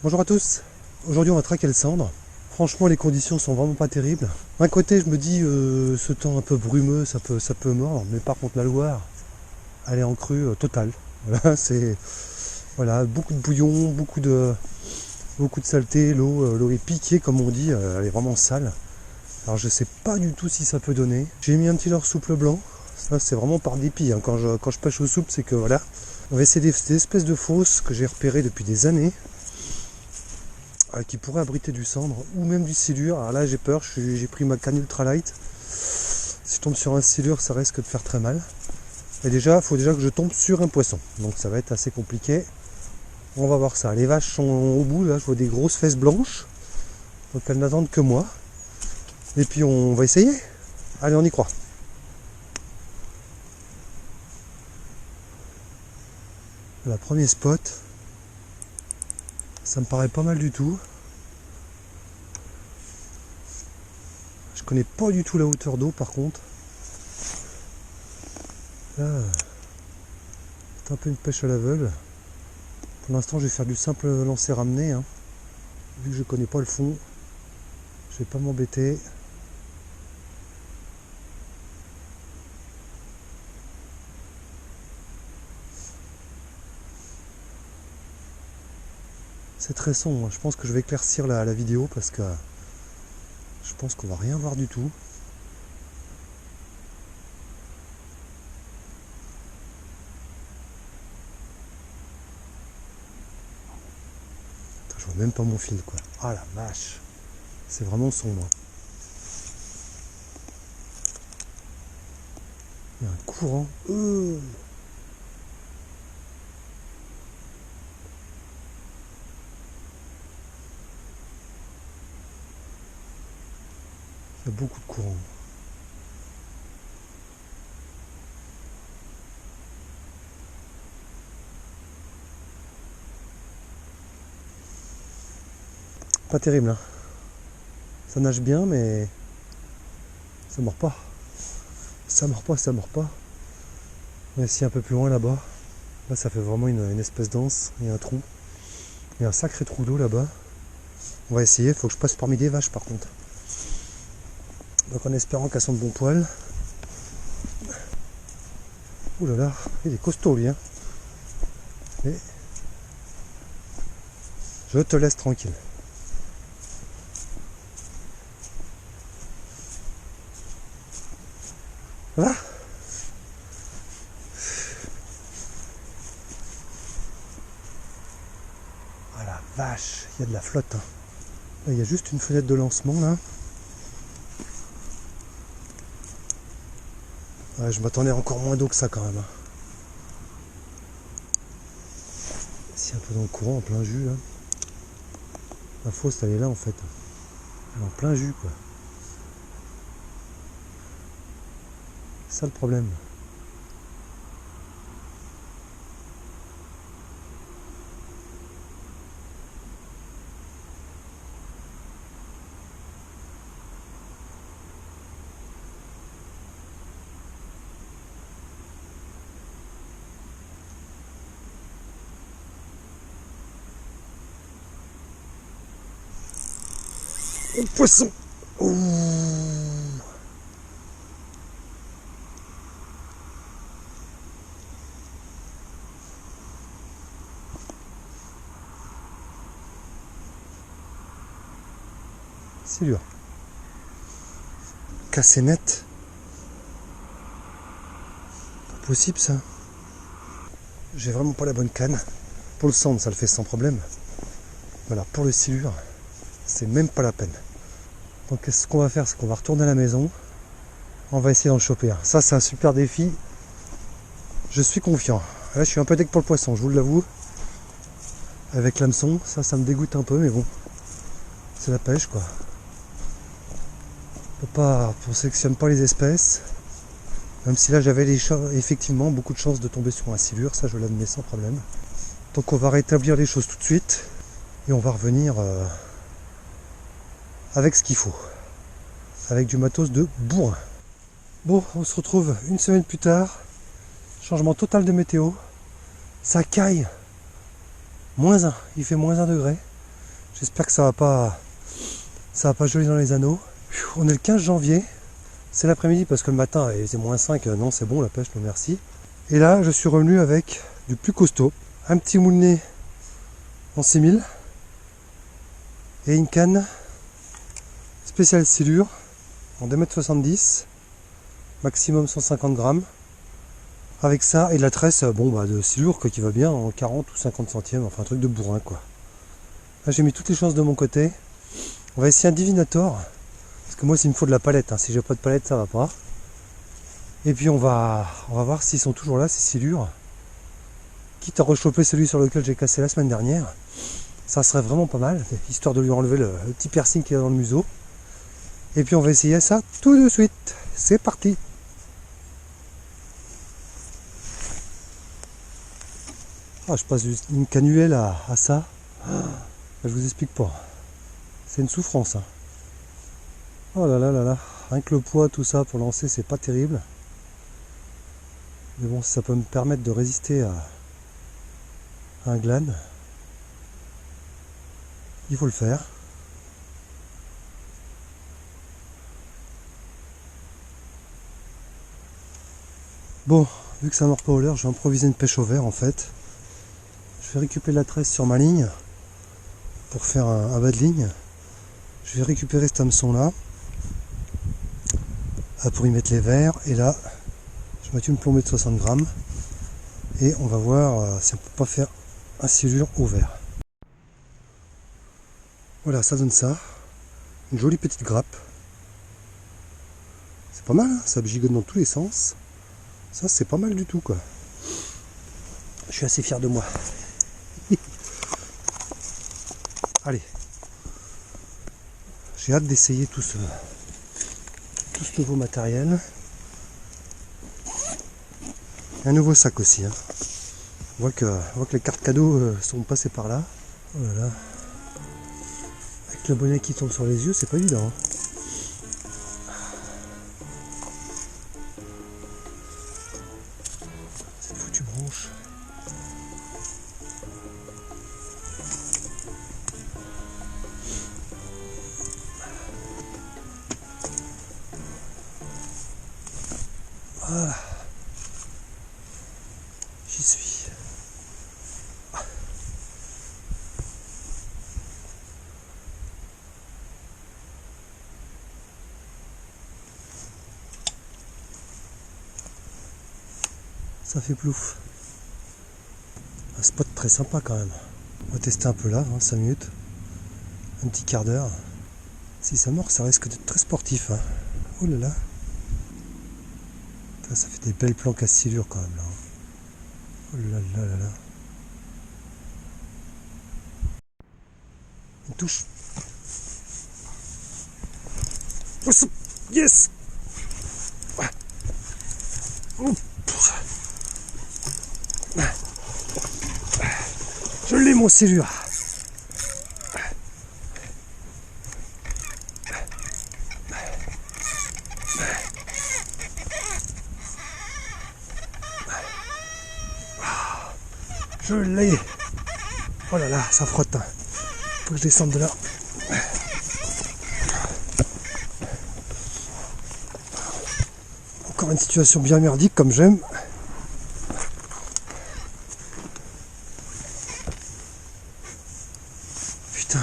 Bonjour à tous, aujourd'hui on va traquer le cendre. Franchement les conditions sont vraiment pas terribles. D'un côté je me dis ce temps un peu brumeux ça peut mordre, mais par contre la Loire elle est en crue totale. Voilà, c'est beaucoup de bouillon, beaucoup de saleté, l'eau est piquée comme on dit, elle est vraiment sale. Alors je sais pas du tout si ça peut donner. J'ai mis un petit leurre souple blanc, ça c'est vraiment par dépit, hein. Quand je pêche au souple c'est que voilà. On va essayer des espèces de fosses que j'ai repérées depuis des années. Qui pourrait abriter du cendre ou même du silure. Alors là j'ai peur, j'ai pris ma canne ultralight. Si je tombe sur un silure ça risque de faire très mal. Et déjà il faut déjà que je tombe sur un poisson. Donc ça va être assez compliqué. On va voir ça. Les vaches sont au bout, là je vois des grosses fesses blanches. Donc elles n'attendent que moi. Et puis on va essayer. Allez, on y croit. La premier spot. Ça me paraît pas mal du tout. Je connais pas du tout la hauteur d'eau par contre. Là, c'est un peu une pêche à l'aveugle. Pour l'instant, je vais faire du simple lancer ramener. Hein. Vu que je connais pas le fond, je vais pas m'embêter. C'est très sombre. Je pense que je vais éclaircir la vidéo parce que je pense qu'on va rien voir du tout. Je vois même pas mon fil quoi. Ah la vache. C'est vraiment sombre. Il y a un courant. Il y a beaucoup de courant. Pas terrible, hein. Ça nage bien, mais ça mord pas. Ça mord pas. Mais si un peu plus loin là-bas, là ça fait vraiment une espèce d'anse. Il y a un trou. Il y a un sacré trou d'eau là-bas. On va essayer, il faut que je passe parmi des vaches par contre. Donc en espérant qu'elles sont de bon poil. Ouh là là, il est costaud lui, hein. Et je te laisse tranquille. Voilà. Ah la vache, il y a de la flotte. Hein. Là, il y a juste une fenêtre de lancement là. Ouais, je m'attendais à encore moins d'eau que ça quand même. Hein. Ici un peu dans le courant, en plein jus. Hein. La fosse elle est là en fait. Elle est en plein jus quoi. C'est ça le problème. Oh, poisson! Ouh. C'est dur. Cassé net. Pas possible ça. J'ai vraiment pas la bonne canne. Pour le cendre, ça le fait sans problème. Voilà, pour le silure, c'est même pas la peine. Donc ce qu'on va faire, c'est qu'on va retourner à la maison. On va essayer d'en choper un. Ça, c'est un super défi. Je suis confiant. Là, je suis un peu deck pour le poisson, je vous l'avoue. Avec l'hameçon, ça me dégoûte un peu, mais bon. C'est la pêche, quoi. On sélectionne pas les espèces. Même si là, j'avais effectivement beaucoup de chances de tomber sur un silure. Ça, je l'admets sans problème. Donc, on va rétablir les choses tout de suite. Et on va revenir avec ce qu'il faut. Avec du matos de bourrin. Bon, on se retrouve une semaine plus tard. Changement total de météo. Ça caille. -1. Il fait -1 degré. J'espère que ça va pas geler dans les anneaux. On est le 15 janvier. C'est l'après-midi parce que le matin, c'est -5. Non, c'est bon, la pêche, non merci. Et là, je suis revenu avec du plus costaud. Un petit moulinet en 6000. Et une canne spéciale silure en 2,70 m. Maximum 150 grammes. Avec ça et de la tresse de silure qui va bien en 40 ou 50 centièmes, enfin un truc de bourrin quoi. Là j'ai mis toutes les chances de mon côté. On va essayer un divinator. Parce que moi s'il me faut de la palette, hein. Si j'ai pas de palette ça va pas. Et puis on va voir s'ils sont toujours là, ces silures. Quitte à rechoper celui sur lequel j'ai cassé la semaine dernière. Ça serait vraiment pas mal, histoire de lui enlever le petit piercing qu'il y a dans le museau. Et puis on va essayer ça tout de suite. C'est parti. Ah, je passe une canuelle à ça. Je vous explique pas. C'est une souffrance. Hein. Oh là là là là. Rien que le poids, tout ça pour lancer, c'est pas terrible. Mais bon, si ça peut me permettre de résister à un glane, il faut le faire. Bon, vu que ça ne mord pas au leurre, je vais improviser une pêche au verre en fait. Je vais récupérer la tresse sur ma ligne pour faire un bas de ligne. Je vais récupérer cet hameçon là pour y mettre les verres. Et là, je vais mettre une plombée de 60 grammes. Et on va voir si on peut pas faire un silure au verre. Voilà, ça donne ça. Une jolie petite grappe. C'est pas mal, hein, ça gigote dans tous les sens. Ça, c'est pas mal du tout, quoi. Je suis assez fier de moi. Allez. J'ai hâte d'essayer tout ce nouveau matériel. Un nouveau sac aussi. Hein. On voit que les cartes cadeaux sont passées par là. Oh là là. Avec le bonnet qui tombe sur les yeux, c'est pas évident. Hein. Cette foutue branche. Voilà. J'y suis. Ça fait plouf. Un spot très sympa quand même. On va tester un peu là, 5 minutes. Un petit quart d'heure. Si ça mord, ça risque d'être très sportif. Hein. Oh là là. Ça fait des belles planques à silure quand même là. Oh là là là là. Une touche. Yes. Je l'ai mon silure. Je l'ai. Oh là là, ça frotte. Faut que je descende de là. Encore une situation bien merdique comme j'aime. Putain.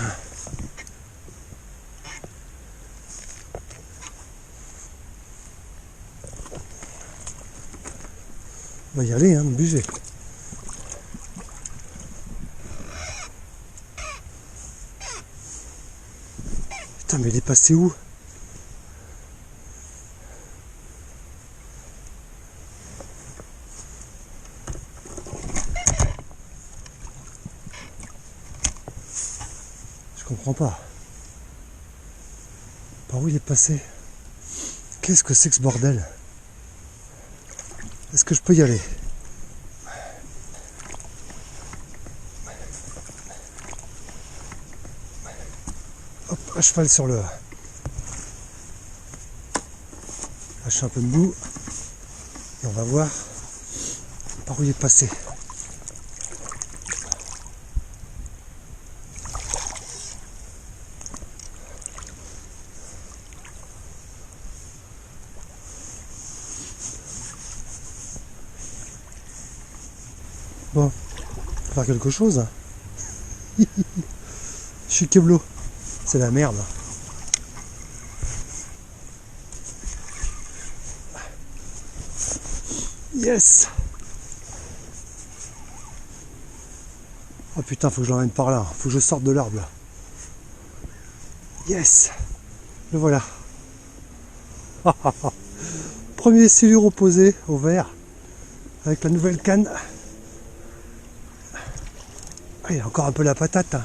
On va y aller, hein, bouger. Putain, mais il est passé où? Je comprends pas. Par où il est passé? Qu'est-ce que c'est que ce bordel? Est-ce que je peux y aller? Hop, à cheval sur le... Lâche un peu de boue. Et on va voir par où il est passé. Bon, faut faire quelque chose. Hein. Je suis keblo. C'est la merde. Yes. Oh putain, faut que je l'emmène par là. Faut que je sorte de l'arbre là. Yes. Le voilà. Premier silure opposé au vert. Avec la nouvelle canne. Ah, il y a encore un peu la patate. Hein.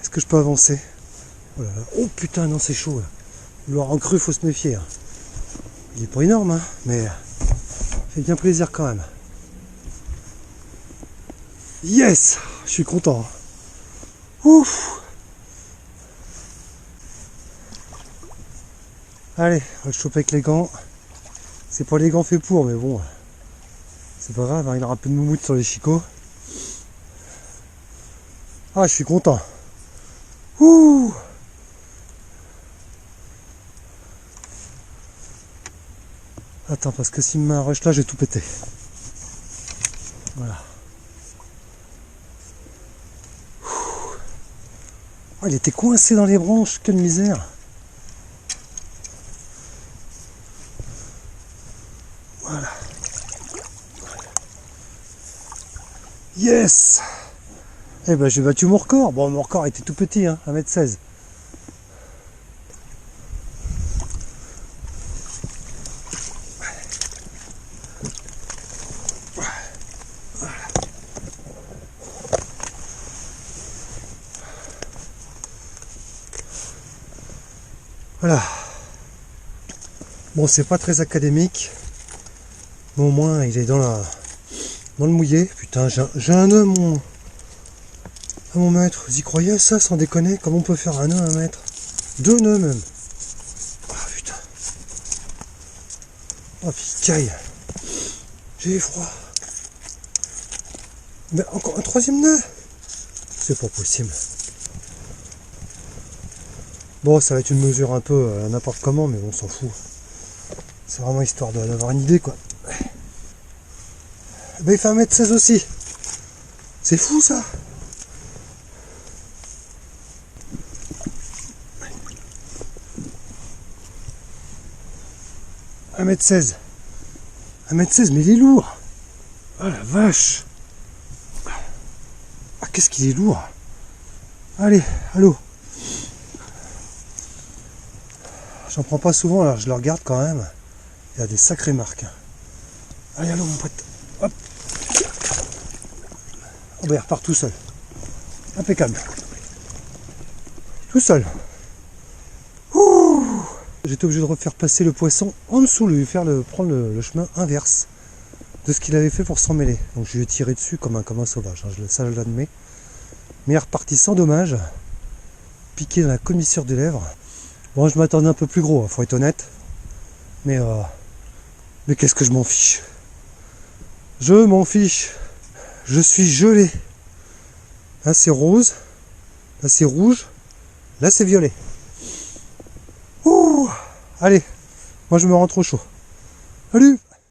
Est-ce que je peux avancer? Oh, là là. Oh putain, non, c'est chaud. Là. Le en crue, faut se méfier. Hein. Il est pas énorme, hein, mais fait bien plaisir quand même. Yes! Je suis content. Ouf! Allez, on va le choper avec les gants. C'est pas les gants faits pour, mais bon. C'est pas grave, hein, il aura un peu de moumoute sur les chicots. Ah, je suis content. Ouh! Attends, parce que s'il me met un rush là, j'ai tout pété. Voilà. Oh, il était coincé dans les branches, quelle misère. Voilà. Yes! Eh ben j'ai battu mon record. Bon, mon record était tout petit, hein, 1m16. Voilà. Bon, c'est pas très académique, mais au moins il est dans le mouillé. Putain, j'ai un nœud à mon maître. Vous y croyez ça, sans déconner? Comment on peut faire un nœud à un mètre? 2 nœuds même. Ah putain. Oh pitié. J'ai froid. Mais encore un 3e nœud? C'est pas possible. Bon, ça va être une mesure un peu n'importe comment, mais on s'en fout. C'est vraiment histoire d'avoir une idée, quoi. Ben, il fait 1m16 aussi. C'est fou, ça. Un mètre 16. 1m16, mais il est lourd. Oh la vache. Ah, qu'est-ce qu'il est lourd. Allez, allô. J'en prends pas souvent, alors je le regarde quand même. Il y a des sacrées marques. Allez, allô, mon pote. Hop. Oh, ben, il repart tout seul. Impeccable. Tout seul. Ouh. J'étais obligé de refaire passer le poisson en dessous, prendre le chemin inverse de ce qu'il avait fait pour s'en mêler. Donc je lui ai tiré dessus comme un sauvage, hein, ça je l'admets. Mais il est reparti sans dommage, piqué dans la commissure des lèvres. Bon, je m'attendais un peu plus gros, faut être honnête. Mais qu'est-ce que je m'en fiche. Je m'en fiche. Je suis gelé. Là c'est rose, là c'est rouge, là c'est violet. Ouh. Allez, moi je me rends trop chaud. Salut!